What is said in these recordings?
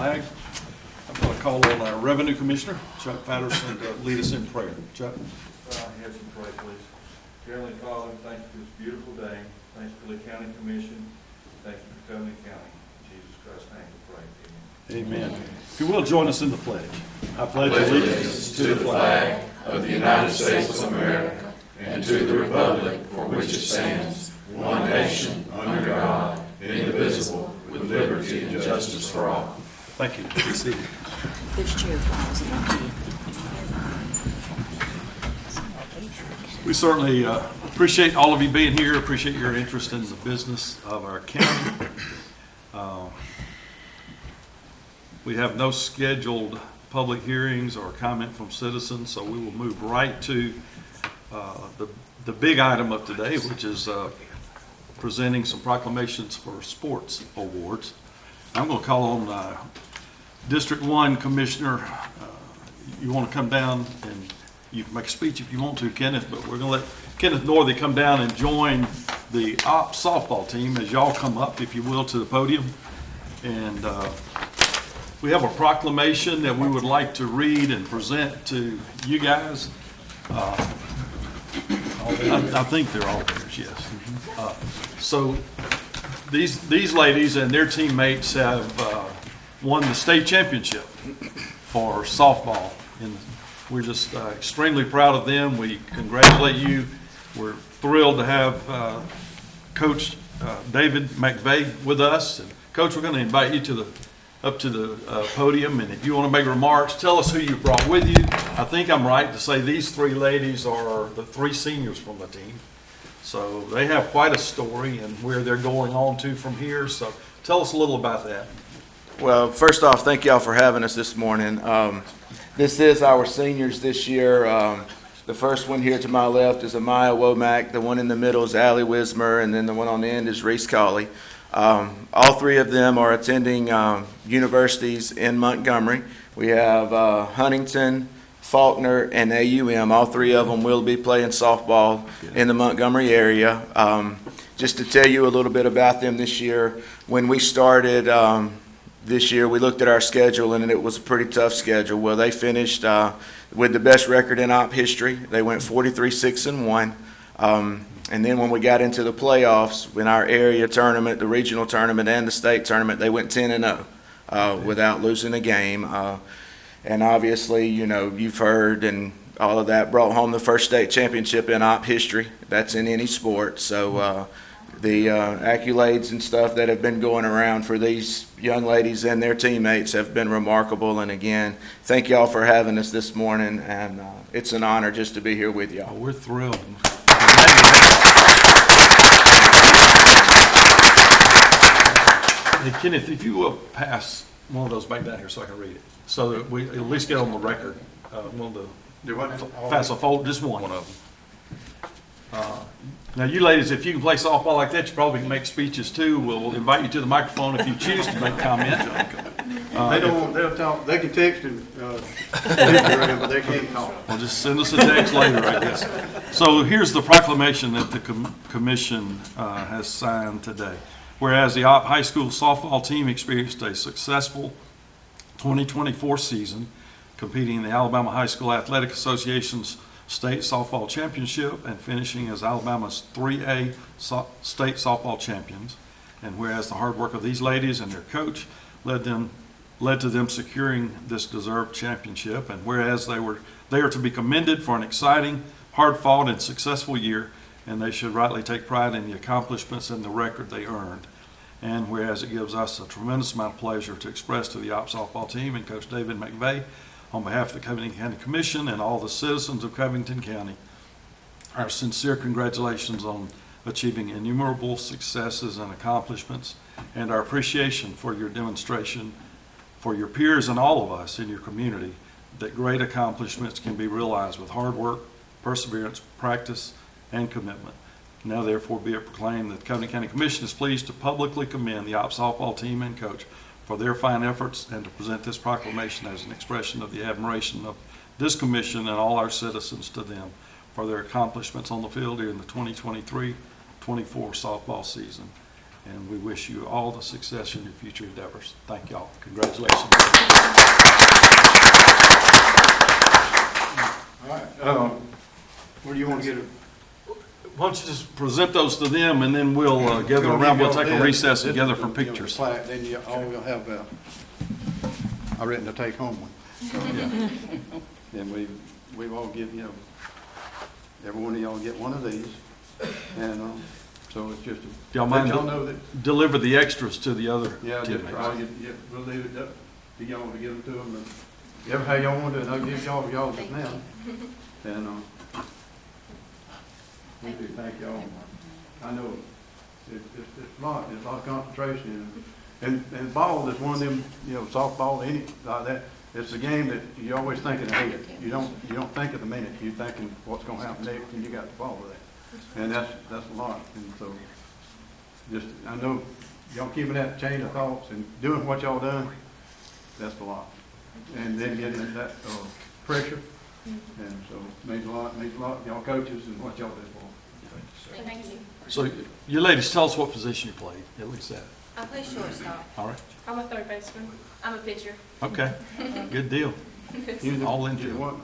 flag. I'm going to call on our Revenue Commissioner, Chuck Patterson, to lead us in prayer. Chuck? Have some prayer, please. Heavenly Father, thank you for this beautiful day. Thanks for the County Commission. Thank you for Covington County. In Jesus Christ's name we pray. Amen. If you will, join us in the pledge. I pledge allegiance to the flag of the United States of America and to the republic for which it stands, one nation, under God, indivisible, with liberty and justice for all. Thank you. Be seated. This chair falls in. We certainly appreciate all of you being here, appreciate your interest in the business of our county. We have no scheduled public hearings or comment from citizens, so we will move right to the big item of today, which is presenting some proclamations for sports awards. I'm going to call on District 1 Commissioner. You want to come down and you can make a speech if you want to, Kenneth, but we're going to let Kenneth Northey come down and join the ops softball team as y'all come up, if you will, to the podium. And we have a proclamation that we would like to read and present to you guys. I think they're all theirs, yes. So these ladies and their teammates have won the state championship for softball, and we're just extremely proud of them. We congratulate you. We're thrilled to have Coach David McVeigh with us. And Coach, we're going to invite you up to the podium, and if you want to make remarks, tell us who you brought with you. I think I'm right to say these three ladies are the three seniors from the team. So they have quite a story and where they're going on to from here. So tell us a little about that. Well, first off, thank y'all for having us this morning. This is our seniors this year. The first one here to my left is Amaya Womack. The one in the middle is Allie Wismer, and then the one on the end is Reese Cawley. All three of them are attending universities in Montgomery. We have Huntington, Faulkner, and AUM. All three of them will be playing softball in the Montgomery area. Just to tell you a little bit about them this year, when we started this year, we looked at our schedule, and it was a pretty tough schedule. Well, they finished with the best record in op history. They went 43-6-1. And then when we got into the playoffs, in our area tournament, the regional tournament, and the state tournament, they went 10-0 without losing a game. And obviously, you know, you've heard and all of that, brought home the first state championship in op history. That's in any sport. So the accolades and stuff that have been going around for these young ladies and their teammates have been remarkable. And again, thank y'all for having us this morning. And it's an honor just to be here with y'all. Oh, we're thrilled. Hey, Kenneth, if you will pass one of those back down here so I can read it, so that we at least get on the record. One of the pass a fold, just one of them. Now, you ladies, if you can play softball like that, you probably can make speeches too. We'll invite you to the microphone if you choose to make comment. They'll talk. They can text and but they can't talk. Well, just send us a text later, I guess. So here's the proclamation that the commission has signed today. Whereas the Opp High School softball team experienced a successful 2024 season, competing in the Alabama High School Athletic Association's State Softball Championship and finishing as Alabama's 3A state softball champions. And whereas the hard work of these ladies and their coach led to them securing this deserved championship, and whereas they are to be commended for an exciting, hard-fought, and successful year, and they should rightly take pride in the accomplishments and the record they earned. And whereas it gives us a tremendous amount of pleasure to express to the Ops softball team and Coach David McVeigh, on behalf of the Covington County Commission and all the citizens of Covington County, our sincere congratulations on achieving innumerable successes and accomplishments, and our appreciation for your demonstration for your peers and all of us in your community that great accomplishments can be realized with hard work, perseverance, practice, and commitment. Now therefore be it proclaimed that the Covington County Commission is pleased to publicly commend the Ops softball team and coach for their fine efforts, and to present this proclamation as an expression of the admiration of this commission and all our citizens to them for their accomplishments on the field during the 2023-24 softball season. and we wish you all the success in your future endeavors. Thank y'all. Congratulations. All right, where do you want to get it? Why don't you just present those to them, and then we'll gather around, we'll take a recess together for pictures. Then you all will have, I written a take-home one. And we've all get, every one of y'all get one of these, and, so it's just, Do y'all let mind y'all know that, deliver the extras to the other yeah, just teammates? we'll leave it up to y'all to give them to them, and ever how y'all want to do it, I'll give y'all just now. And, we do thank y'all. I know it's a lot, there's a lot of concentration, and ball is one of them, softball, any, like that, it's a game that you're always thinking ahead. You don't think of the minute, you're thinking what's gonna happen next, and you got to follow that. And that's a lot, and so, just, I know y'all keeping that chain of thoughts and doing what y'all done, that's a lot. And then getting that, pressure, and so, means a lot, y'all coaches and what y'all do for them. Thank you. So you ladies, tell us what position you played, at least that. I play shortstop. All right, I'm a third baseman. I'm a pitcher. okay, good deal. You All you infield. what?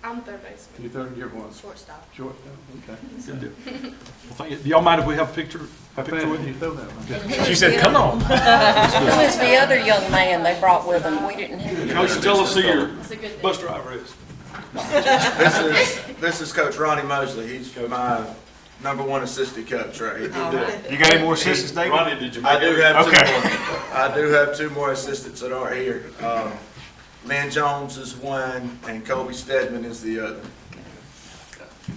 I'm a third baseman. You third, you're what? Shortstop. Short, okay. Good deal. Well, thank you. Do y'all mind if we have a picture How with fast you? did you throw that one? She said, come on. Who is the other young man they brought with them? We didn't have. Coach, tell us who your It's a good thing. bus driver is. This is Coach Ronnie Mosley. He's my #1 assistant coach right here. You got any more assistants, David? Ronnie, did you I make do it? have two Okay. more. I do have 2 more assistants that aren't here. Lynn Jones is one, and Kobe Stedman is the other.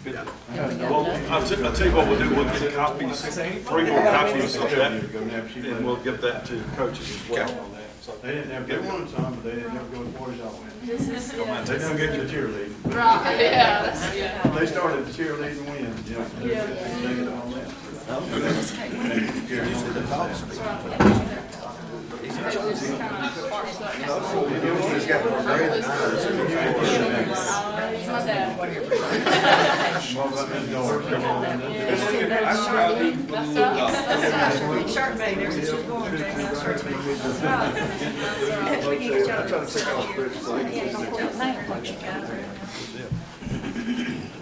Well, I'll tell you what we'll do, we'll get copies, 3 more copies of that, and we'll get that to coaches as well on that. So, They didn't ever get one some, but they didn't ever go as far as y'all went. This is, yeah. They don't get to cheerleading. Right, yeah, that's, yeah. They started the cheerleading when, they get all that. He's got more grade than I do. It's my dad.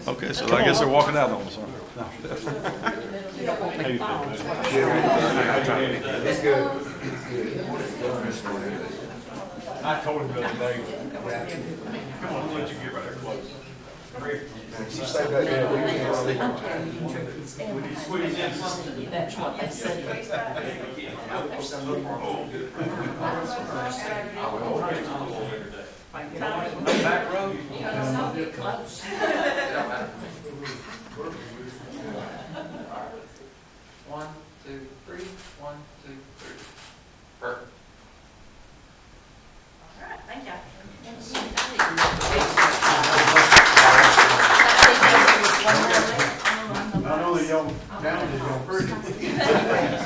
okay, so I guess they're walking out on us, aren't I told him the other day. Come on, let you get right there close. That's what they said. Back road? One, two, three. 1, 2, 3. Perfect. All right, thank Not only y'all talented, y'all pretty.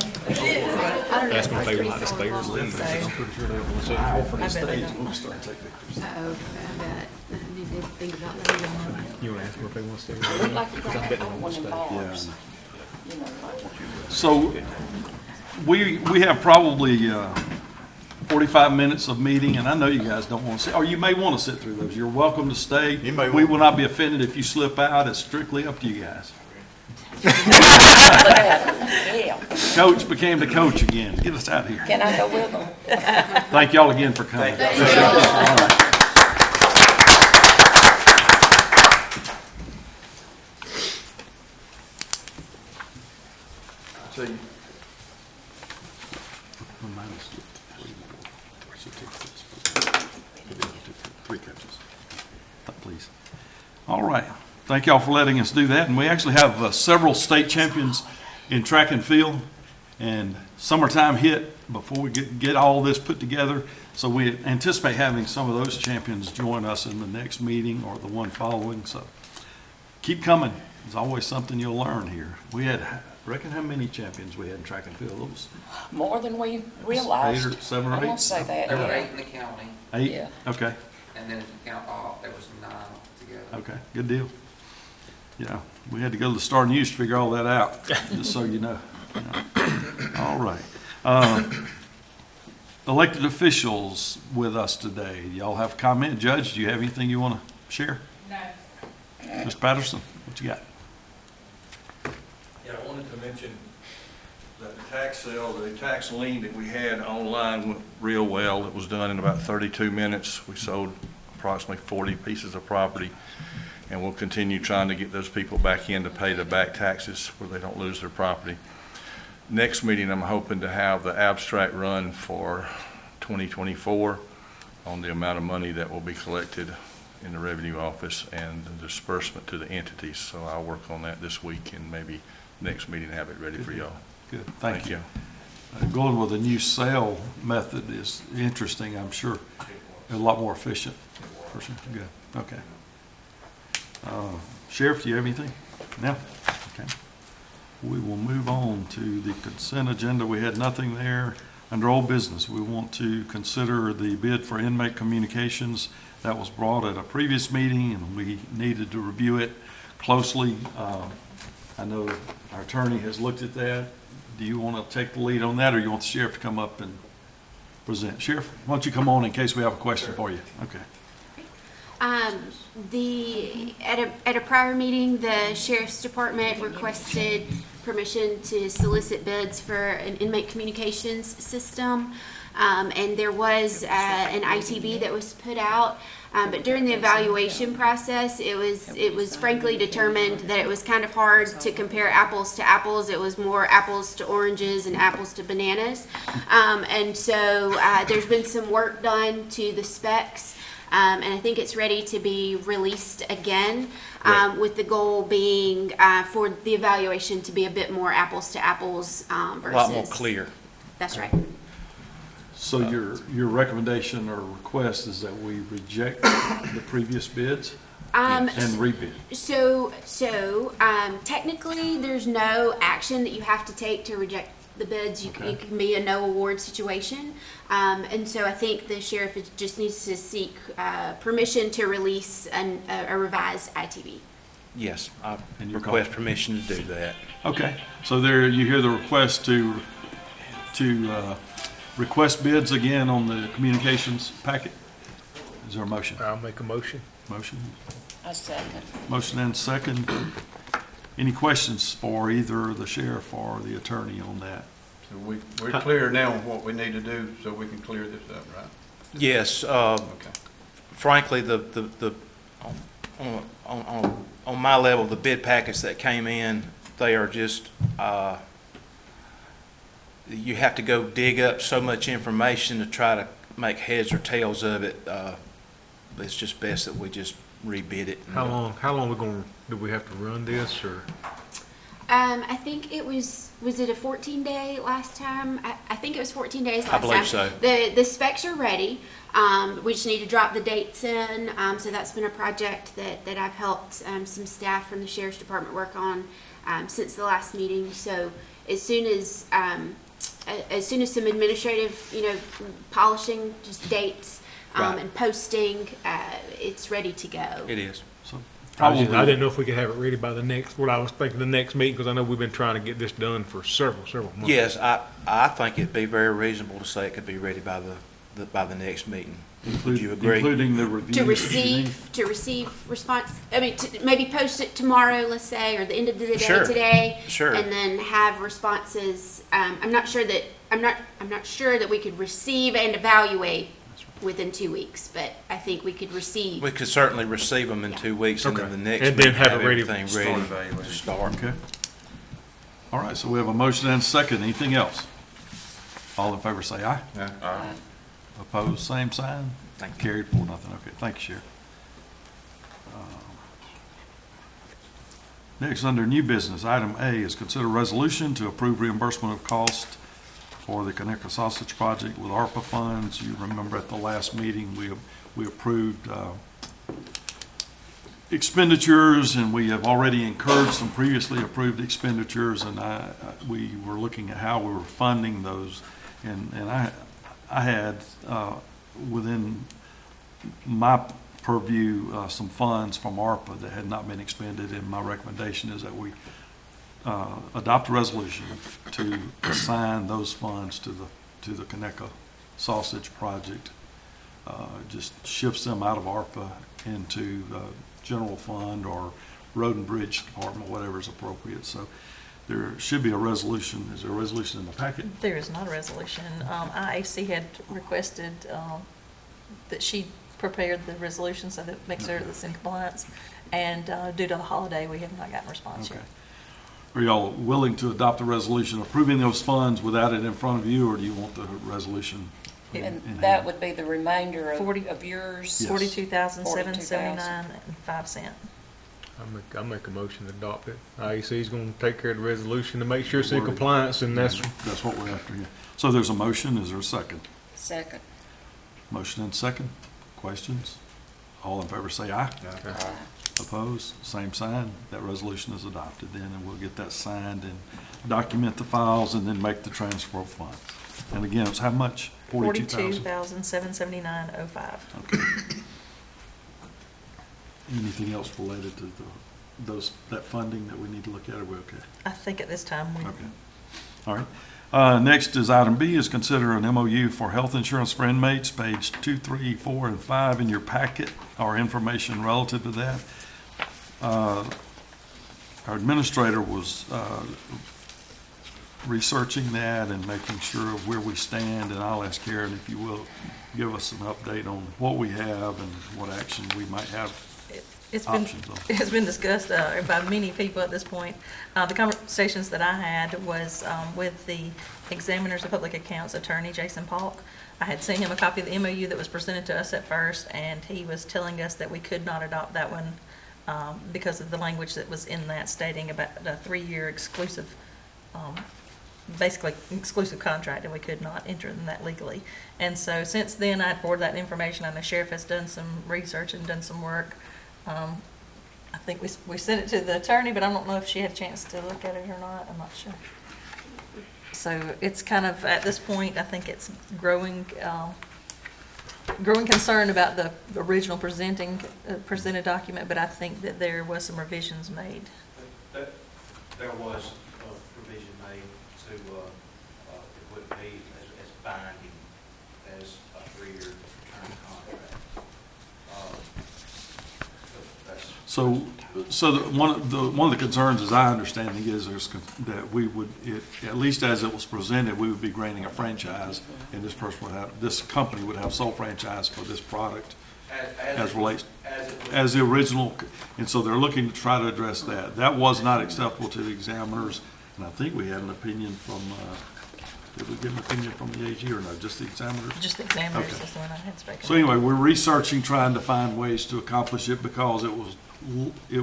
Ask them if they would like to stay or leave. From the stage, we'll start and take pictures. I bet. I need to think about that. You want to ask them if they want to stay or We'd leave? like to Because I try bet to they have want one to in stay. bars. You know, like. So we have probably 45 minutes of meeting, and I know you guys don't want to sit, or you may want to sit through those. You're welcome to stay. You may We want- will not be offended if you slip out. It's strictly up to you guys. Yeah. Coach became the coach again. Get us out of here. Can I go with them? Thank y'all again for coming. Thank All right. So you- Three coaches. Please. All right. Thank y'all for letting us do that. And we actually have several state champions in track and field. And summertime hit before we get all this put together. So we anticipate having some of those champions join us in the next meeting or the one following. So keep coming. There's always something you'll learn here. We had Reckon how many champions we had in track and field? It was More than we 8 realized. or 7 or I'm 8? gonna say that, There were yeah. 8 in the county, 8? Yeah. Okay, and then if you count all, there was 9 together. okay, good deal. Yeah, we had to go to the Star News to figure all that out, just so you know. Yeah. All right. Elected officials with us today. Y'all have a comment? Judge, do you have anything you want to share? No. Mr. Patterson, what you got? Yeah, I wanted to mention that the tax sale, the tax lien that we had online went real well. It was done in about 32 minutes. We sold approximately 40 pieces of property, and we'll continue trying to get those people back in to pay the back taxes where they don't lose their property. Next meeting, I'm hoping to have the abstract run for 2024 on the amount of money that will be collected in the revenue office and the disbursement to the entities. So I'll work on that this week and maybe next meeting have it ready for y'all. Good, thank you. Going with a new sale method is interesting, I'm sure. A lot more efficient. For sure. Good, okay. Sheriff, do you have anything? No? Okay. We will move on to the consent agenda. We had nothing there. Under old business, we want to consider the bid for inmate communications that was brought at a previous meeting, and we needed to review it closely. I know our attorney has looked at that. Do you want to take the lead on that, or you want the sheriff to come up and present? Sheriff, why don't you come on in case we have a question for you? Okay. At a prior meeting, the sheriff's department requested permission to solicit bids for an inmate communications system. And there was an ITB that was put out. But during the evaluation process, it was frankly determined that it was kind of hard to compare apples to apples. It was more apples to oranges and apples to bananas. And so there's been some work done to the specs. And I think it's ready to be released again, with the goal being for the evaluation to be a bit more apples to apples versus. A lot more clear. That's right. So your recommendation or request is that we reject the previous bids and rebid? So technically, there's no action that you have to take to reject the bids. It can be a no award situation. And so I think the sheriff just needs to seek permission to release a revised ITB. Yes, I And your request call. permission to do that. Okay, so there you hear the request to request bids again on the communications packet. Is there a motion? I'll make a motion. Motion? A second. Motion and second. Any questions for either the sheriff or the attorney on that? So we're clear now on what we need to do so we can clear this up, right? Yes, Okay. frankly, on my level, the bid packets that came in, they are just, you have to go dig up so much information to try to make heads or tails of it. It's just best that we just rebid it. How long do we have to run this, or? I think it was it a 14-day last time? I think it was 14 days last time. I believe so. The specs are ready. We just need to drop the dates in. So that's been a project that I've helped some staff from the sheriff's department work on since the last meeting. So as soon as some administrative, polishing, just dates Right. and posting, it's ready to go. It is. So I probably, didn't know if we could have it ready by the next, what I was thinking, the next meeting, because I know we've been trying to get this done for several months. Yes, I think it'd be very reasonable to say it could be ready by the next meeting. Would you agree? including the review. To receive response, to maybe post it tomorrow, let's say, or the end of the day Sure. today. Sure. And then have responses. I'm not sure that we could receive and evaluate within 2 weeks, but I think we could receive. We could certainly receive them in 2 weeks, and then Okay. the next And then meeting have it ready to everything start ready evaluating. to start. Okay. All right, so we have a motion and a second. Anything else? All in favor say aye. Yeah. Opposed, same sign. Thank you. Carried 4-0. Okay, thank you, Sheriff. Next, under new business, item A is consider resolution to approve reimbursement of cost for the Conecuh Sausage Project with ARPA funds. You remember at the last meeting, we approved expenditures, and we have already incurred some previously approved expenditures, and we were looking at how we were funding those. And I had, within my purview, some funds from ARPA that had not been expended, and my recommendation is that we adopt a resolution to assign those funds to the Conecuh Sausage Project. Just shifts them out of ARPA into general fund or road and bridge department, whatever is appropriate. So there should be a resolution. Is there a resolution in the packet? There is not a resolution. IAC had requested that she prepared the resolution so that it makes sure that it's in compliance. And due to the holiday, we have not gotten a response Okay. yet. Are y'all willing to adopt a resolution approving those funds without it in front of you, or do you want the resolution in And hand? that would be the remainder of 40 of yours? Yes. $42,779.05. I'll make a motion to adopt it. IEC is gonna take care of the resolution to make sure it's in compliance, and that's, That's what we're after here. So there's a motion. Is there a second? Second. Motion and second. Questions? All in favor say aye. Opposed? Same sign. That resolution is adopted then, and we'll get that signed and document the files and then make the transfer of funds. And again, it's how much? 42,000? $42,779.05. Okay. Anything else related to that funding that we need to look at, or we okay? I think at this time we. Okay. All right. Next is item B, is consider an MOU for health insurance for inmates, page 2, 3, 4, and 5 in your packet, or information relative to that. Our administrator was researching that and making sure of where we stand, and I'll ask Karen if you will give us an update on what we have and what action we might have. It's been, Options, though. it's been discussed by many people at this point. The conversations that I had was with the Examiners of Public Accounts attorney, Jason Polk. I had sent him a copy of the MOU that was presented to us at first, and he was telling us that we could not adopt that one because of the language that was in that stating about a 3-year exclusive, basically exclusive contract, and we could not enter in that legally. And so since then, I'd forwarded that information, and the sheriff has done some research and done some work. I think we sent it to the attorney, but I don't know if she had a chance to look at it or not. I'm not sure. So it's kind of, at this point, I think it's growing concern about the original presented document, but I think that there was some revisions made. There was a provision made to put me as binding as a 3-year term contract. So one of the concerns, as I understand it, is that we would, at least as it was presented, we would be granting a franchise, and this company would have sole franchise for this product as relates, as the original, and so they're looking to try to address that. That was not acceptable to the examiners, and I think we had an opinion from, did we get an opinion from the AG or no, just the examiners? Just the examiners, Okay. that's the one I had spoken. So anyway, we're researching, trying to find ways to accomplish it because it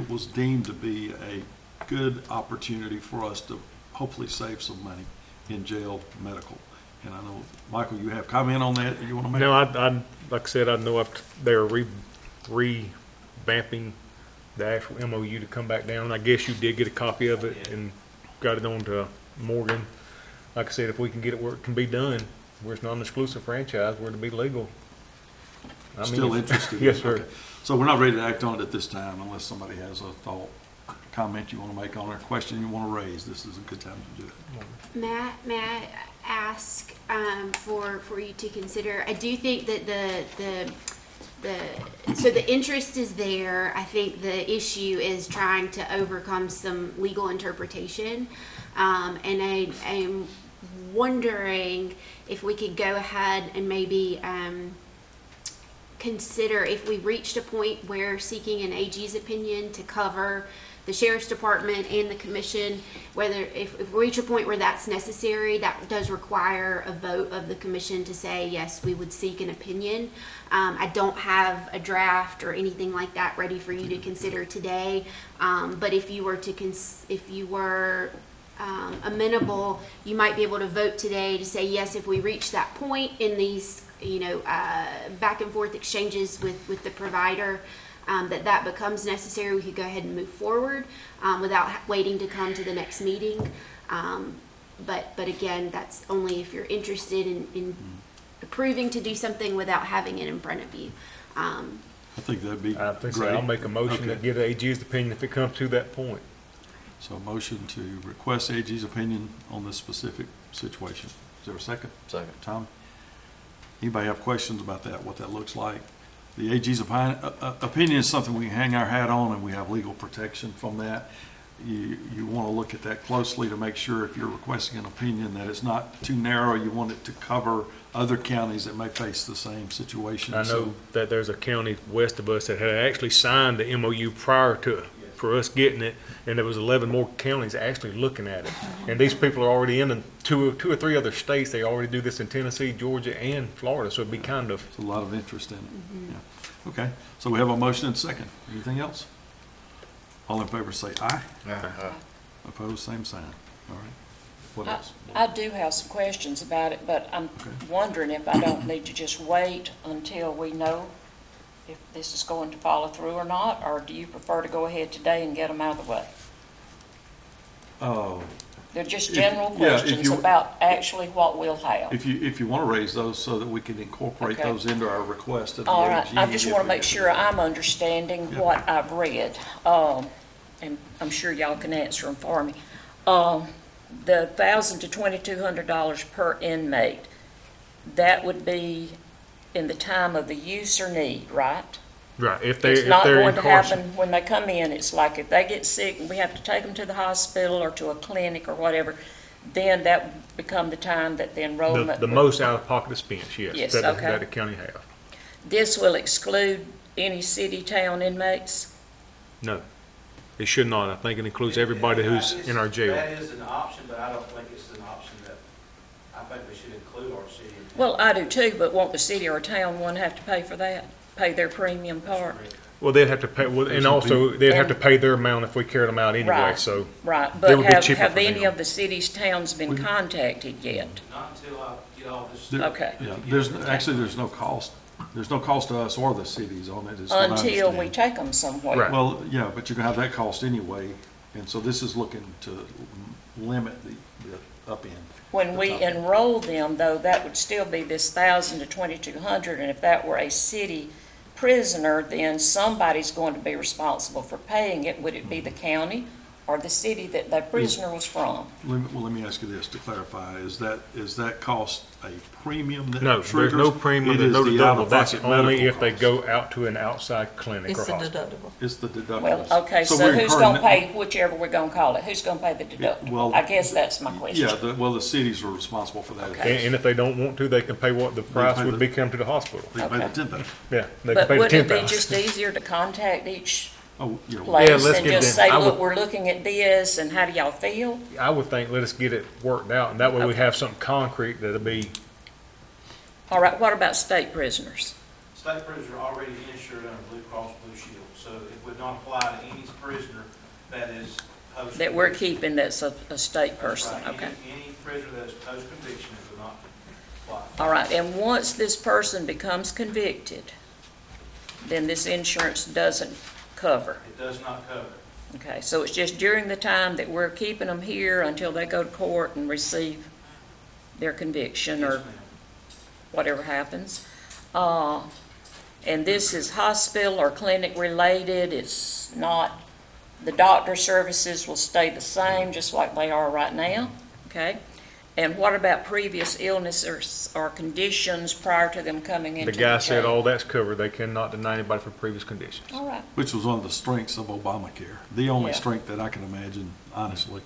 was deemed to be a good opportunity for us to hopefully save some money in jail medical. And I know, Michael, you have comment on that you want to make? no, I like I said, I know they're revamping the actual MOU to come back down. I guess you did get a copy of it and got it on to Morgan. Like I said, if we can get it where it can be done, where it's not an exclusive franchise, where it'll be legal. Still interested? Yes, sir. Okay. So we're not ready to act on it at this time unless somebody has a thought, comment you want to make on it, question you want to raise. This is a good time to do it. May I ask for you to consider? I do think that so the interest is there. I think the issue is trying to overcome some legal interpretation, and I'm wondering if we could go ahead and maybe consider, if we reached a point where seeking an AG's opinion to cover the sheriff's department and the commission, whether if we reach a point where that's necessary, that does require a vote of the commission to say, yes, we would seek an opinion. I don't have a draft or anything like that ready for you to consider today, but if you were amenable, you might be able to vote today to say, yes, if we reach that point in these back and forth exchanges with the provider, that becomes necessary, we could go ahead and move forward without waiting to come to the next meeting. But again, that's only if you're interested in approving to do something without having it in front of you. I think that'd be I think so. great. I'll make a motion to Okay. get AG's opinion if it comes to that point. So a motion to request AG's opinion on this specific situation. Is there a second? Second. Tom? Anybody have questions about that, what that looks like? The AG's opinion is something we can hang our hat on, and we have legal protection from that. You want to look at that closely to make sure if you're requesting an opinion that it's not too narrow. You want it to cover other counties that may face the same situation. I know that there's a county west of us that had actually signed the MOU prior to, for us getting it, and there was 11 more counties actually looking at it. And these people are already in two or three other states. They already do this in Tennessee, Georgia, and Florida, so it'd be kind of. There's a lot of interest in it. Yeah. Okay, so we have a motion and second. Anything else? All in favor say aye. Opposed, same sign. All right. What else? I do have some questions about it, but I'm wondering if I don't need to just wait until we know if this is going to follow through or not, or do you prefer to go ahead today and get them out of the way? Oh, They're just If- general yeah, if questions you- about actually what we'll have. if you want to raise those so that we can incorporate Okay. those into our request of the All right, AG. I just if want to we make can. sure I'm understanding Yeah. what I've read, and I'm sure y'all can answer them for me. The $1,000 to $2,200 per inmate, that would be in the time of the use or need, right? Right, if It's not they're going to incarcerated. happen when they come in. It's like if they get sick and we have to take them to the hospital or to a clinic or whatever, then that would become the time that the enrollment. The most out-of-pocket expense, yes. Yes, that okay. That the county have. This will exclude any city, town inmates? No, it should not. I think it includes everybody who's in our jail. That is an option, but I don't think it's an option that, I think we should include our city. and town. Well, I do too, but won't the city or town one have to pay for that? Pay their premium part? Well, they'd have to pay, well, and also, they'd have to pay their amount if we carried them out anyway, Right. so. Right, It but would be have cheaper have for any them. of the cities, towns been contacted yet? Not until I get all this. There- Okay. Yeah, there's no cost. There's no cost to us or the cities on it, is what I Until we understand. take them somewhere? Right. Well, yeah, but you're gonna have that cost anyway, and so this is looking to limit the up end. When we enroll them, though, that would still be this 1,000 to 2,200, and if that were a city prisoner, then somebody's going to be responsible for paying it. Would it be the county or the city that the prisoner was from? Let me ask you this to clarify, is that cost a premium that No, triggers? there's no premium, It there's is no the deductible. That's out-of-pocket only medical if they cost. go out to an outside clinic or It's the hospital. deductible. It's the deductibles. Well, okay, so we're who's incurring gonna that- pay whichever we're gonna call it? Who's gonna pay the deductible? well, I guess that's my question. Yeah, the cities are responsible for that. And if they don't want to, they can pay what the price pay would the- be come to the hospital. They pay the Okay. 10,000. Yeah, they can But pay the wouldn't it be 10,000. just easier to contact each Oh, yeah. place let's and get just them. say, I look, would- we're looking at this, and how do y'all feel? I would think, let us get it worked out, and that way we Okay. have something concrete that'll be, All right, what about state prisoners? State prisoners are already insured under Blue Cross Blue Shield, so it would not apply to any prisoner that is post. That we're keeping that's a state person, That's right. okay? Any prisoner that is post-conviction, it would not apply. All right, and once this person becomes convicted, then this insurance doesn't cover. It does not cover. Okay, so it's just during the time that we're keeping them here until they go to court and receive their conviction Yes, or ma'am. whatever happens. And this is hospital or clinic related, it's not, the doctor services will stay the same, just like they are right now, okay? And what about previous illnesses or conditions prior to them coming into the the guy said jail? all that's covered. They cannot deny anybody for previous conditions. All right, Which was one of the strengths of Obamacare. The only Yeah. strength that I can imagine, honestly,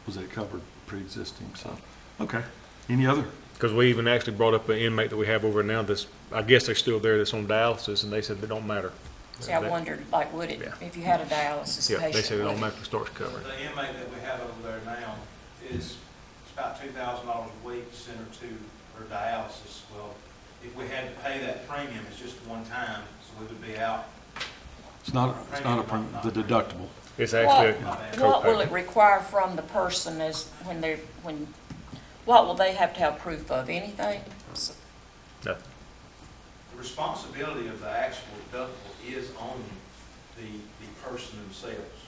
was that it covered pre-existing, so, okay. Any other? Because we even actually brought up an inmate that we have over now that's, I guess they're still there, that's on dialysis, and they said it don't matter. see, I wondered, like, would it, Yeah. if you had a dialysis Yeah, they patient? said it would automatically starts covering. The inmate that we have over there now is, it's about $2,000 a week to send her to her dialysis. Well, if we had to pay that premium, it's just one time, so we would be out. It's not the deductible. It's actually a What will it copay. require from the person as, what will they have to have proof of, anything? No. The responsibility of the actual deductible is on the person themselves.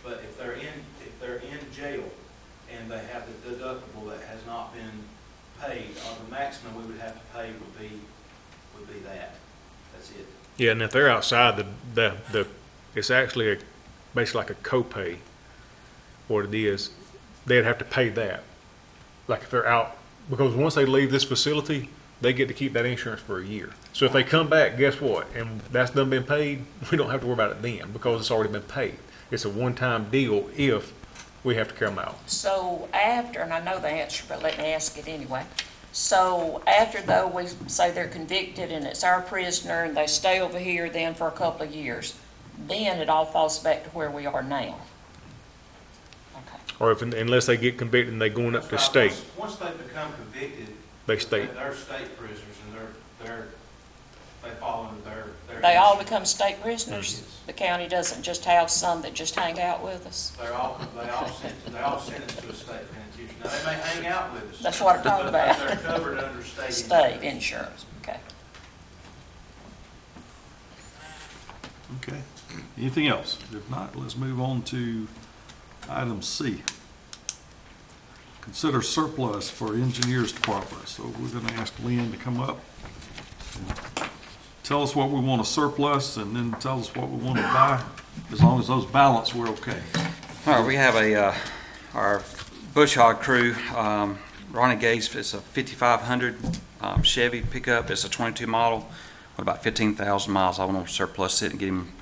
But if they're in jail and they have the deductible that has not been paid, the maximum we would have to pay would be that. That's it. Yeah, and if they're outside the it's actually basically like a copay. What it is, they'd have to pay that. Like if they're out, because once they leave this facility, they get to keep that insurance for a year. So if they come back, guess what? And that's done been paid, we don't have to worry about it then because it's already been paid. It's a one-time deal if we have to carry them out. So after, and I know the answer, but let me ask it anyway. So after though we say they're convicted and it's our prisoner and they stay over here then for a couple of years, then it all falls back to where we are now. Okay. Or if, unless they get convicted and they're going up to state, Once they become convicted, they state. they're state prisoners and they fall under their. They all become state prisoners? Yes. The county doesn't just have some that just hang out with us? They all sentenced to a state penitentiary. Now, they may hang out with us. That's what I'm talking about. But they're covered under state. State insurance, okay. Okay. Anything else? If not, let's move on to item C. Consider surplus for engineers department. So we're going to ask Lynn to come up and tell us what we want to surplus and then tell us what we want to buy. As long as those balance, we're okay. All right, we have our bush hog crew, Ronnie Gates, it's a 5500 Chevy pickup. It's a 22 model with about 15,000 miles. I want to surplus it and get him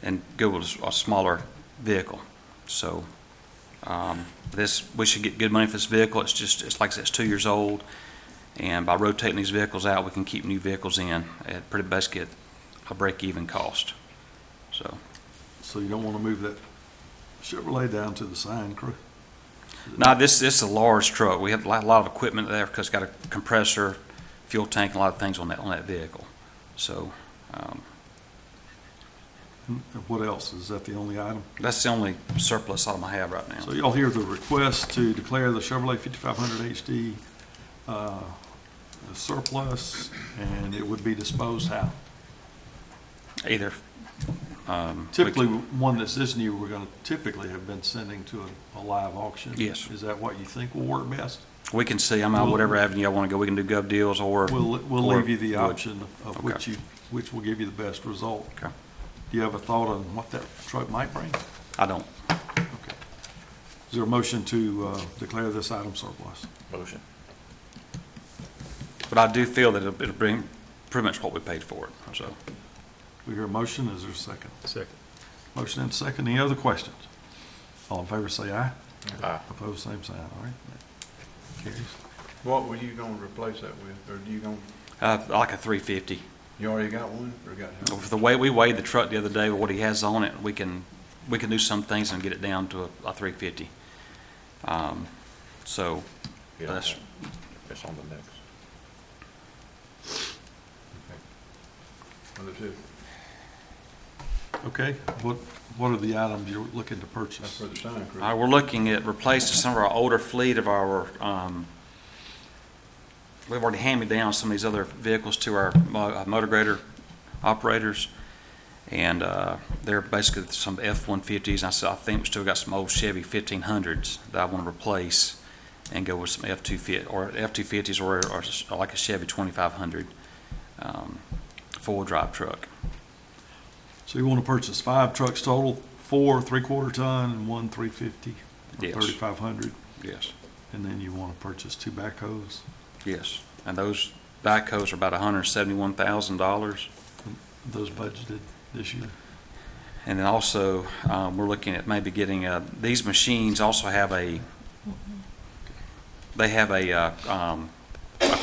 and go with a smaller vehicle. So we should get good money for this vehicle. It's like I said, it's 2 years old. And by rotating these vehicles out, we can keep new vehicles in at pretty basically at a break-even cost. So you don't want to move that Chevrolet down to the sign crew? No, this is a large truck. We have a lot of equipment there because it's got a compressor, fuel tank, and a lot of things on that vehicle. So And what else? Is that the only item? that's the only surplus item I have right now. So y'all hear the request to declare the Chevrolet 5500 HD surplus, and it would be disposed how? Either. Typically, one that's this new, we're going to typically have been sending to a live auction. Yes. Is that what you think will work best? We can see, whatever avenue I want to go, we can do gov deals or. We'll or leave you the wood. option of Okay. which will give you the best result. Okay. Do you have a thought on what that truck might bring? I don't. Okay. Is there a motion to declare this item surplus? Motion. But I do feel that it'll bring pretty much what we paid for it, so. We hear a motion. Is there a second? Second. Motion and second. Any other questions? All in favor say aye. Aye. Opposed, same sign. All right. That carries. What were you gonna replace that with, or do you gonna, Like a 350. you already got one, or got? With the way we weighed the truck the other day, with what he has on it, we can do some things and get it down to a 350. So Yeah, that's, It's on the next. Well, that's it. Okay. What are the items you're looking to That's purchase? for the sign crew. we're looking at replacing some of our older fleet of our, we've already handed down some of these other vehicles to our motor grader operators. And they're basically some F-150s. I think we still got some old Chevy 1500s that I want to replace and go with some F-250s or like a Chevy 2500 four-wheel drive truck. So you want to purchase 5 trucks total, 4 3/4 ton and 1 350, Yes. 3,500, Yes, and then you want to purchase 2 backhoes. yes. And those backhoes are about $171,000. Those budgeted this year. And then also, we're looking at maybe getting, these machines also have a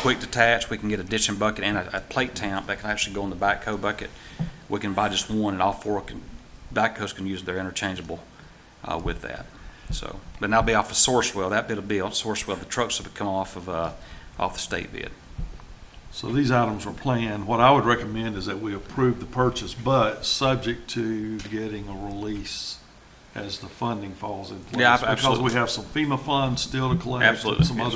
quick detach. We can get a ditch and bucket and a plate tamp that can actually go in the backhoe bucket. We can buy just one, and all 4 backhoes can use their interchangeable with that. So, but that'll be off of Sourcewell. That bit'll be on Sourcewell. The trucks will come off the state bid. So these items are planned. What I would recommend is that we approve the purchase, but subject to getting a release as the funding falls in place. Yeah, Because absolutely. we have some FEMA funds still to collect. Absolutely, And some yes.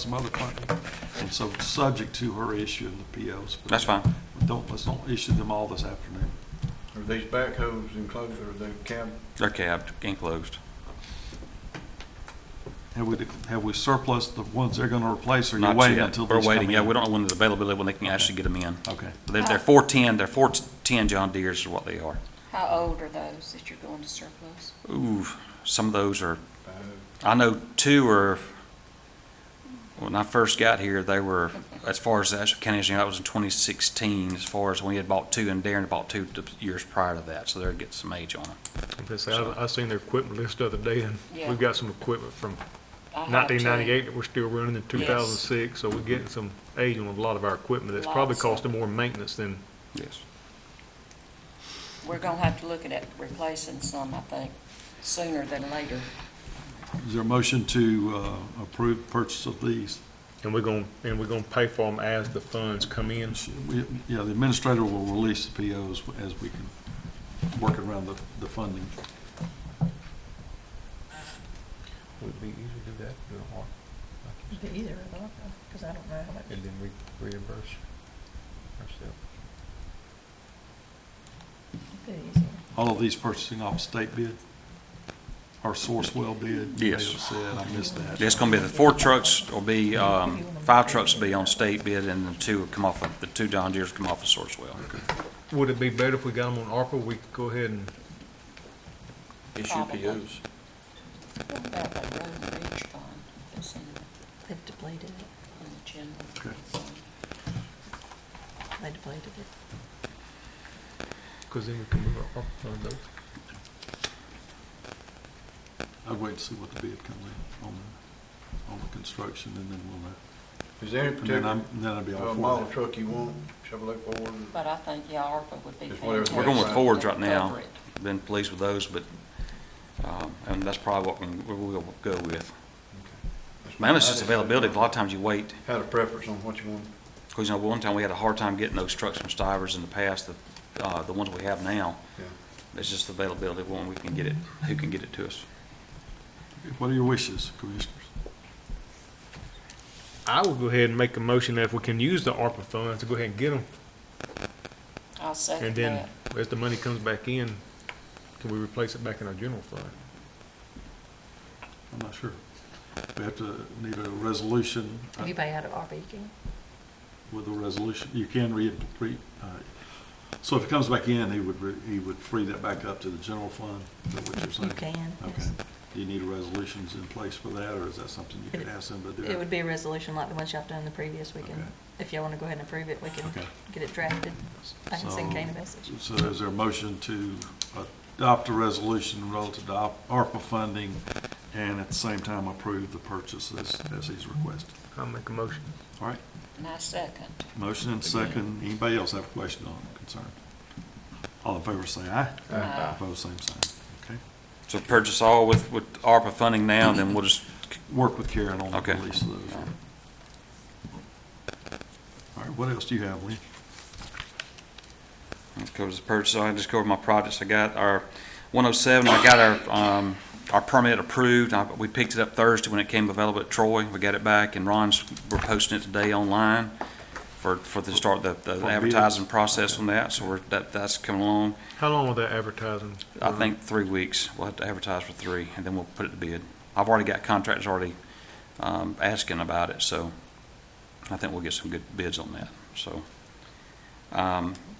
some other funding. And so subject to her issuing the POs. That's fine. Let's don't issue them all this afternoon. Or these backhoes enclosed, or the cab? They're cabbed, enclosed. Have we surplus the ones they're gonna replace, or you're Not waiting yet. until We're these come waiting, yeah, in? we don't know when the availability, when they can actually get them in. Okay. But they're 410 John Deeres is what they are. How old are those that you're going to surplus? Ooh, some of those are, I know two are, when I first got here, they were, as far as the actual county engineer, that was in 2016, as far as when we had bought two, and Darren bought two the years prior to that, so they're getting some age on them. I seen their equipment list the other day, and Yeah. we've got some equipment from I have 1998 that we're still running in 2006, so we're getting some age on a lot of our equipment. It's probably Lots of- costing more maintenance than, Yes. two. We're gonna have to look at replacing some, I think, sooner than later. Is there a motion to approve purchase of these? and we're gonna pay for them as the funds come in. Yeah, the administrator will release the POs as we can work around the funding. Would it be easier to do that, do it hard, It'd be easier with ARPA, because I don't know how much. and then we reimburse ourselves? It'd be easier. All of these purchasing off state bid? Or source well bid? You may Yes. have said, I missed that. It's gonna be, the 4 trucks will be, 5 trucks will be on state bid, and the 2 will come off of, the 2 John Deeres come off of Sourcewell. Would it be better if we got them on ARPA, we could go ahead and, Issue POs. What about that road and bridge fund that's in They've depleted it. the general Okay. fund? They depleted it. because then we can move our ARPA funds over. I'd wait to see what the bid comes in on the construction, and then we'll know. Is there any And then particular then I'd be all model for that. truck you want, Chevrolet Ford? But I think, yeah, ARPA would be Just whatever fantastic. We're going with Fords right Cover now, it. been pleased with those, but, and that's probably what we'll go with. Mainly it's just availability, a lot of times you wait, Had a preference on what you want? because, you know, one time we had a hard time getting those trucks from Stivers in the past, the ones we have now. Yeah. It's just availability, when we can get it, who can get it to us. What are your wishes, commissioners? I will go ahead and make a motion that if we can use the ARPA funds, to go ahead and get them, I'll and second then that. as the money comes back in, can we replace it back in our general fund? I'm not sure. We have to need a resolution. If you pay out of ARPA, you can. With a resolution, you can so if it comes back in, he would free that back up to the general fund, is that what you're saying? You can, Okay. yes. Do you need resolutions in place for that, or is that something you could ask them to do? It would be a resolution like the ones y'all done the previous Okay. weekend. If y'all want to go ahead and approve it, we can Okay. get it drafted. I can send Kane a message. So is there a motion to adopt a resolution relative to ARPA funding and at the same time approve the purchase as he's requested? I'll make a motion. All right, And I second. motion and second. Anybody else have a question on concern? All in favor say aye. Aye. Opposed, same sign. Okay. So purchase all with ARPA funding now, and then we'll just, Work with Karen on the Okay. release of those. All right, what else do you have, Lee? that covers the purchase. I just covered my projects. I got our 107, I got our permit approved. We picked it up Thursday when it came available at Troy. We got it back, and we're posting it today online for the start, the For advertising bids. process on that, so that's coming along. How long will that advertising? I think 3 weeks. We'll have to advertise for 3, and then we'll put it to bid. I've already got contractors already asking about it, so I think we'll get some good bids on that. So,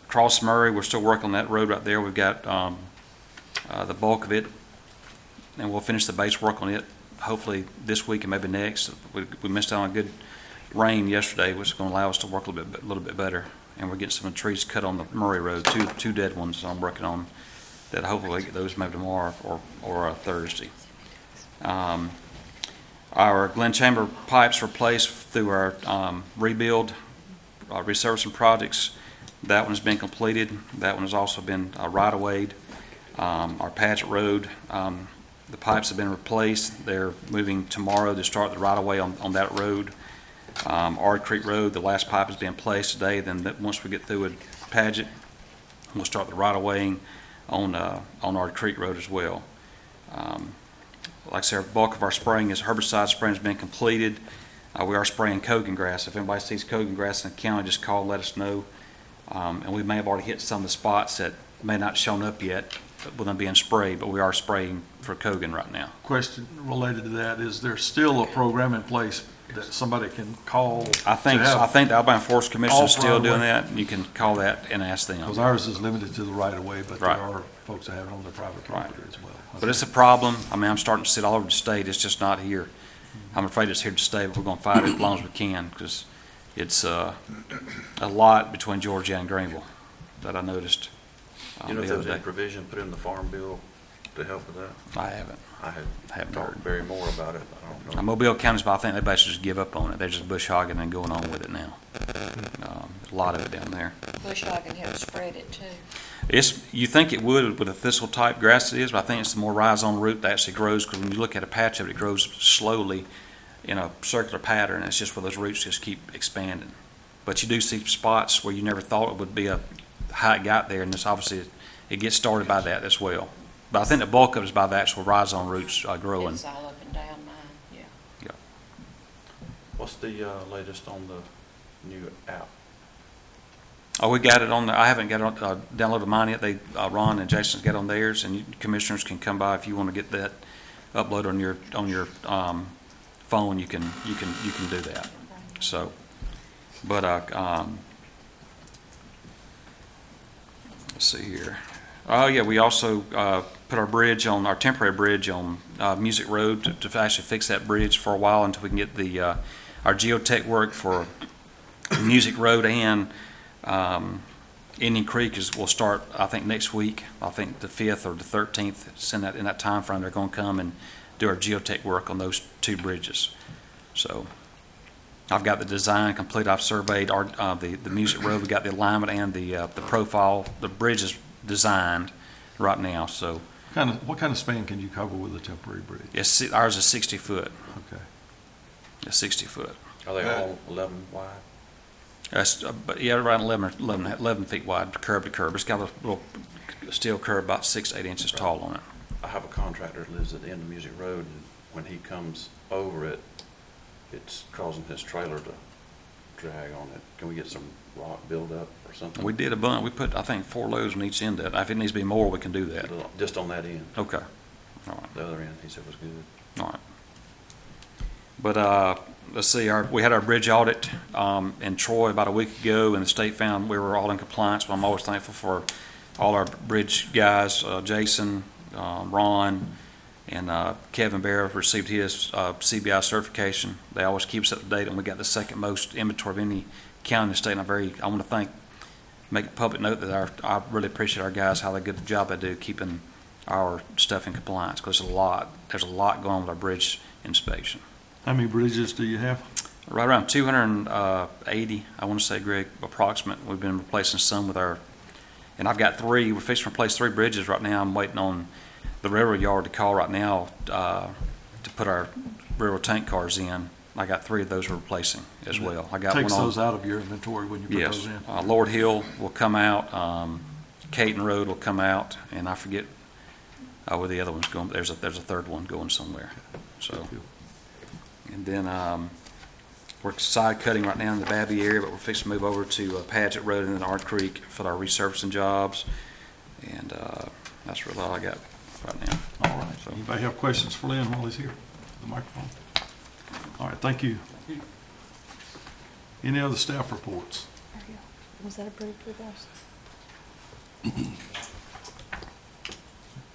Cross Murray, we're still working on that road right there. We've got the bulk of it, and we'll finish the base work on it hopefully this week and maybe next. We missed out on a good rain yesterday, which is going to allow us to work a little bit better. And we're getting some trees cut on the Murray Road, two dead ones I'm working on, that hopefully we'll get those maybe tomorrow or Thursday. Our Glen Chamber pipes replaced through our rebuild, resurfacing projects. That one has been completed. That one has also been right-of-wayed. Our Patchett Road, the pipes have been replaced. They're moving tomorrow to start the right-of-way on that road. Ard Creek Road, the last pipe is being placed today. Then once we get through with Paget, we'll start the right-of-way on Ard Creek Road as well. Like I said, bulk of our spraying is herbicide spraying has been completed. We are spraying Kogan grass. If anybody sees Kogan grass in the county, just call, let us know. And we may have already hit some of the spots that may not shown up yet with them being sprayed, but we are spraying for Cogan right now. Question related to that, is there still a program in place that somebody can call? I think the Alabama Forest Commission is still doing Off-right-of-way? that. You can call that and ask them. Because ours is limited to the right of way, but there Right. are folks that have it on their private property as well. But it's a problem. I mean, I'm starting to see it all over the state. It's just not here. I'm afraid it's here to stay, but we're going to fight it as long as we can, because it's a lot between Georgia and Greenville that I noticed You know if the there other was any day. provision put in the farm bill to help with that? I haven't. Haven't talked to Barry Moore about it. I don't know. Mobile County's, but I think they basically just give up on it. They're just bush hogging and going on with it now. There's a lot of it down there. Bush hogging helps spread it too. You think it would with a thistle type grass it is, but I think it's the more rise-on root that actually grows, because when you look at a patch of it, it grows slowly in a circular pattern. It's just where those roots just keep expanding. But you do see spots where you never thought it would be how it got there, and it's obviously, it gets started by that as well. But I think the bulk of it is by the actual rise-on roots growing. It's all up and down mine, yeah. What's the latest on the new app? Oh, we got it on I haven't got it downloaded mine yet. Ron and Jason's got on theirs, and commissioners can come by if you want to get that upload on your phone. You can do that. So, but let's see here. Oh yeah, we also put our temporary bridge on Music Road to actually fix that bridge for a while until we can get our geotech work for Music Road and Indian Creek will start, I think, next week. I think the 5th or the 13th, in that time frame, they're going to come and do our geotech work on those two bridges. So I've got the design complete. I've surveyed the Music Road. We got the alignment and the profile. The bridge is designed right now. So What kind of span can you cover with a temporary bridge? ours is 60 foot. Okay. It's 60 foot. Are they all 11 wide? But yeah, around 11 feet wide, curb to curb. It's got a little steel curb about 6 to 8 inches tall on it. I have a contractor that lives at the end of Music Road, and when he comes over it, it's causing his trailer to drag on it. Can we get some rock buildup or something? We did a bunch. We put, I think, 4 loads on each end of it. If it needs to be more, we can do that. Just on that end. Okay. All right. The other end, he said was good. All right. But let's see, we had our bridge audit in Troy about a week ago, and the state found we were all in compliance. But I'm always thankful for all our bridge guys, Jason, Ron, and Kevin Bear received his CBI certification. They always keep us up to date, and we got the second most inventory of any county in the state. And I want to make a public note that I really appreciate our guys, how good job they do keeping our stuff in compliance, because there's a lot going on with our bridge inspection. How many bridges do you have? Right around 280, I want to say, Greg, approximate. We've been replacing some with and I've got 3. We're fixing to replace 3 bridges right now. I'm waiting on the railroad yard to call right now to put our railroad tank cars in. I got 3 of those we're replacing as well. I got Takes one on. those out of your inventory when you put Yes. those in? Lord Hill will come out, Caton Road will come out, and I forget where the other one's going. There's a third one going somewhere. So, and then we're side cutting right now in the Babby area, but we're fixing to move over to Padgett Road and then Art Creek for our resurfacing jobs. And that's really all I got right now. All right. So, Anybody have questions for Lynn while he's here? The microphone. All right, thank you. Any other staff reports? Was that approved with us?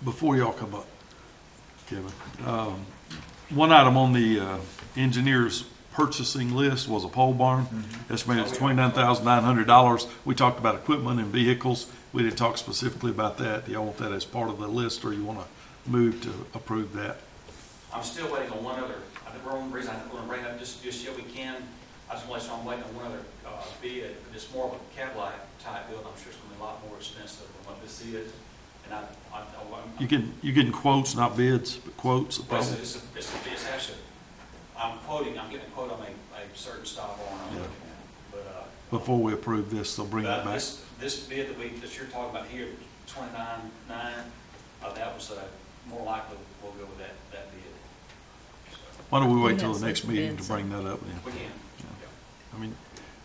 Before y'all come up, Kevin, one item on the engineer's purchasing list was a pole barn, estimated at $29,900. We talked about equipment and vehicles. We didn't talk specifically about that. Do y'all want that as part of the list, or you want to move to approve that? I'm still waiting on one other. One reason I want to bring up just yet we can. I just want to say I'm waiting on one other bid. It's more of a Cadillac type build. I'm sure it's going to be a lot more expensive than what this is. And You getting quotes, not bids, but quotes? It's actually, I'm getting a quote on a certain style barn I'm looking at. But Before we approve this, they'll bring that back. This bid that you're talking about here, $29,900, that was more likely we'll go with that bid. Why don't we wait We till have the next some meeting to bids bring that up then? We can. I mean,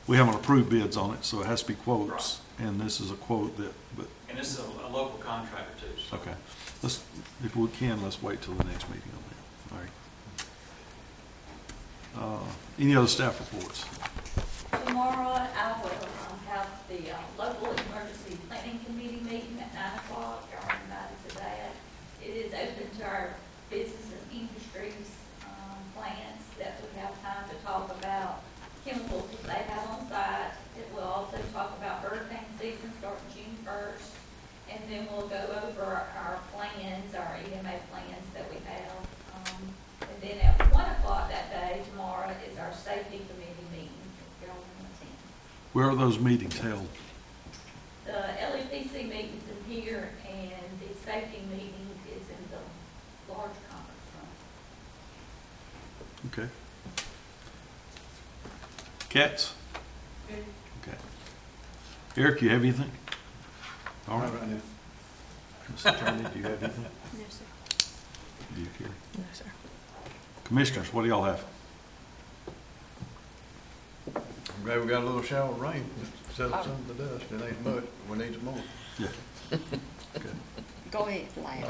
we haven't approved bids on it, so it has to be quotes, and this is a quote that, but And this is a local contractor too, so. Okay. Let's, if we can, let's wait till the next meeting on that. All right. Any other staff reports? Tomorrow, I will have the local emergency planning committee meeting at 9 o'clock. Y'all are invited to that. It is open to our business and industries plans that we have time to talk about chemicals that they have on site. It will also talk about hurricane season starting June 1st. And then we'll go over our plans, our EMA plans that we have. And then at 1 o'clock that day, tomorrow, is our safety committee meeting. If y'all want to attend. Where are those meetings held? The LEPC meeting's in here, and the safety meeting is in the large conference room. Okay. Cats? Okay. Eric, you have anything? All right. Right now. Mr. Attorney, do you have anything? No, sir. Do you, Carrie? No, sir. Commissioners, what do y'all have? I'm glad we got a little shower of rain, just set up some of the dust. It ain't much, we need some more. Yeah. Okay. Go ahead, Larry.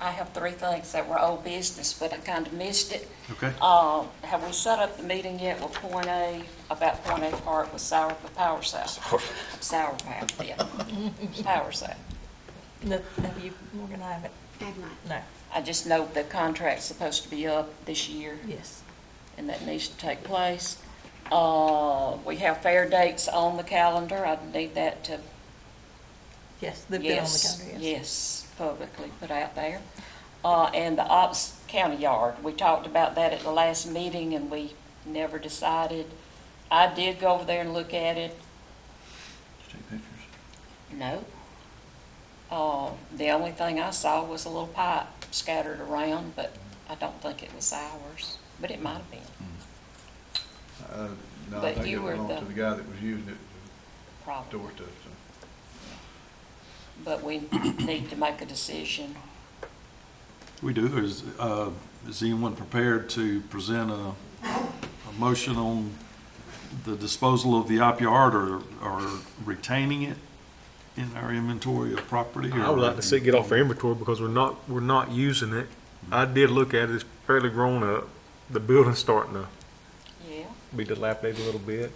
I have three things that were old business, but I kind of missed it. Okay. Have we set up the meeting yet with Point A, about Point A Park with Power South? Sour Power, yeah. Power South. Have you, Morgan, I haven't, I have not. no, I just know the contract's supposed to be up this year, yes. and that needs to take place. We have fair dates on the calendar. I need that to, Yes, they've been on the yes, calendar, yes. yes, publicly put out there. And the Ops County Yard, we talked about that at the last meeting, and we never decided. I did go over there and look at it. Did you take pictures? No. The only thing I saw was a little pipe scattered around, but I don't think it was ours, but it might have been, No, I But think you it were belonged the- to the guy that was using it to probably. store stuff, so. But we need to make a decision. We do. Is anyone prepared to present a motion on the disposal of the op yard or retaining it in our inventory of property? I would like to see it get off our inventory because we're not using it. I did look at it, it's fairly grown up. The building's starting to Yeah. be dilapidated a little bit.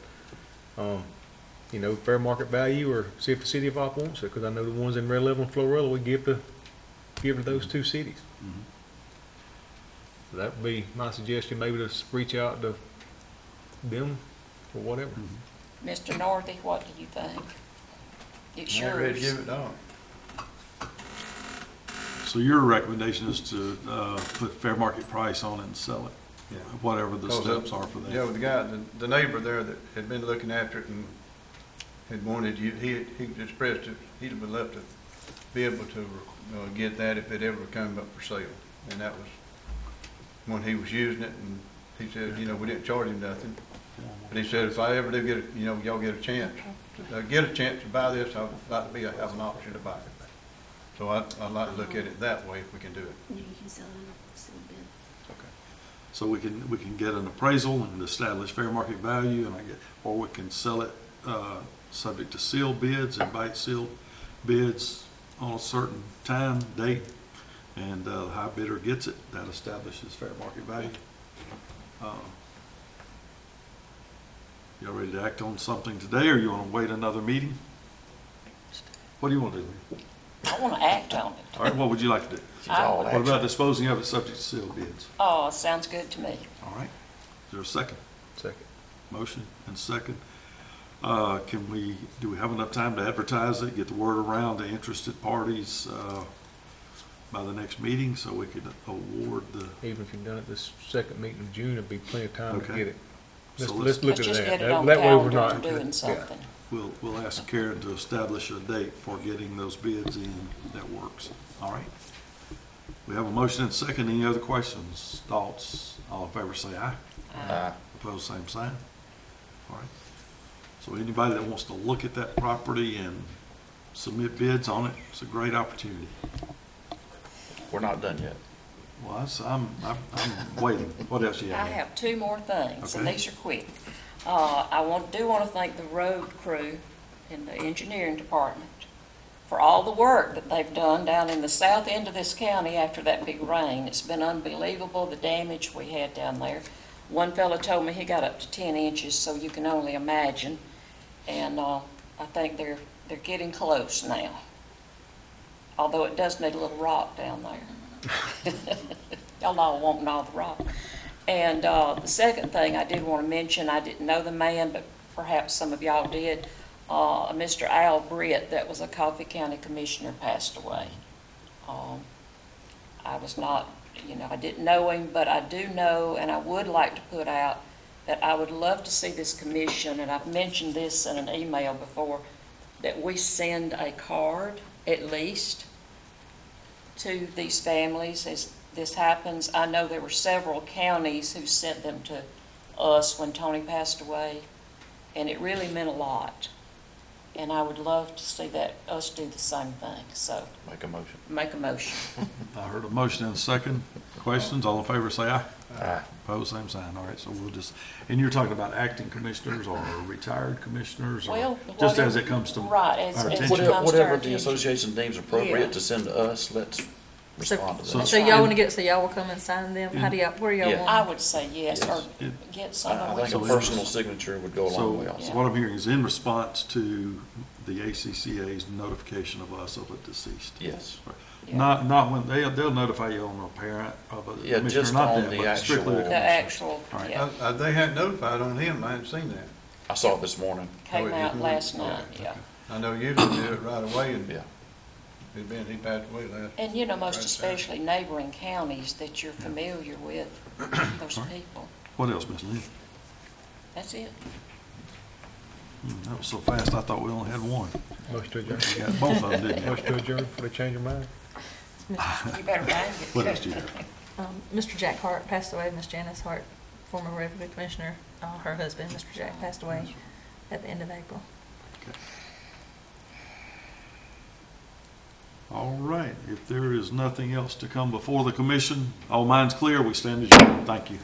You know, fair market value, or see if the city of Op wants it, because I know the ones in Red Level and Florilla, we give to those two cities. Mhm. So that would be my suggestion, maybe to reach out to them or whatever. Mr. Northey, what do you think? It's I'm ready to yours. give it on. So your recommendation is to put fair market price on it and sell it, Yeah. whatever the Cause steps are for that? Yeah, with the guy, the neighbor there that had been looking after it and had wanted you, he expressed it, he'd have loved to be able to get that if it ever came up for sale. And that was when he was using it, and he said, you know, we didn't charge him nothing. But he said, if I ever do get, y'all get a chance to buy this, I'd like to have an option to buy it. So I'd like to look at it that way if we can do it. You can sell it on a sealed bid. Okay. So we can get an appraisal and establish fair market value, and or we can sell it subject to sealed bids, invite sealed bids on a certain time, date, and the high bidder gets it. That establishes fair market value. Y'all ready to act on something today, or you want to wait another meeting? What do you want to do? I want to act on it. All right, what would you like to do? What about disposing of it subject to sealed bids? Oh, sounds good to me. All right. Is there a second? Second. Motion and second. Do we have enough time to advertise it, get the word around to interested parties by the next meeting so we could award the, Even if you've done it this second meeting of June, it'd be plenty of time to Okay. get it. So Let's look Let's at just that. get it on the That way we're calendar not. and doing yeah. something. we'll ask Karen to establish a date for getting those bids in that works. All right. We have a motion and second. Any other questions, thoughts? All in favor say aye. Opposed, same sign. All right. So anybody that wants to look at that property and submit bids on it, it's a great opportunity. We're not done yet. Well, I'm waiting. What else you I have? have two more things, and Okay. these are quick. I do want to thank the road crew and the engineering department for all the work that they've done down in the south end of this county after that big rain. It's been unbelievable, the damage we had down there. One fella told me he got up to 10 inches, so you can only imagine. And I think they're getting close now. Although it does need a little rock down there. Y'all all wanting all the rock. And the second thing I did want to mention, I didn't know the man, but perhaps some of y'all did. Mr. Al Britt, that was a Coffee County Commissioner, passed away. I was not, I didn't know him, but I do know, and I would like to put out that I would love to see this commission, and I've mentioned this in an email before, that we send a card, at least, to these families as this happens. I know there were several counties who sent them to us when Tony passed away, and it really meant a lot. And I would love to see that, us do the same thing, so. Make a motion. Make a motion. I heard a motion and a second. Questions? All in favor, say aye. Aye. Opposed, same sign. All right, so we'll just, and you're talking about acting commissioners or retired commissioners, or Well, just as it comes to right, our as attention? it comes to our Whatever the attention. association deems Yeah. appropriate to send to us, let's respond to So- that. So y'all wanna get, so y'all will come and sign them? How do y'all, where y'all Yeah. want? I would say yes, or Yes. get some I of think a them. personal signature would go a long way So also. what I'm hearing is in response to the ACCA's notification of us of a deceased. Yes. Yeah. Not when, they'll notify you on a parent of a Yeah, commissioner, just not on that, the but strictly actual- The actual, All right. yeah, They hadn't notified on him, I hadn't seen that. I saw it this morning. came it out did? last night, yeah. I know usually do it right away, and Yeah. he passed away last. And most Right. especially neighboring counties that you're familiar with, those people. What else, Ms. Lynn? That's it. That was so fast, I thought we only had one. Motion to adjourn. You got both of them, didn't you? Motion to adjourn before they change their mind. You better bang it. What else do you have? Mr. Jack Hart passed away, Miss Janice Hart, former revenue commissioner, her husband, Mr. Jack, passed away at the end of April. All right, if there is nothing else to come before the commission, all minds clear, we stand adjourned. Thank you.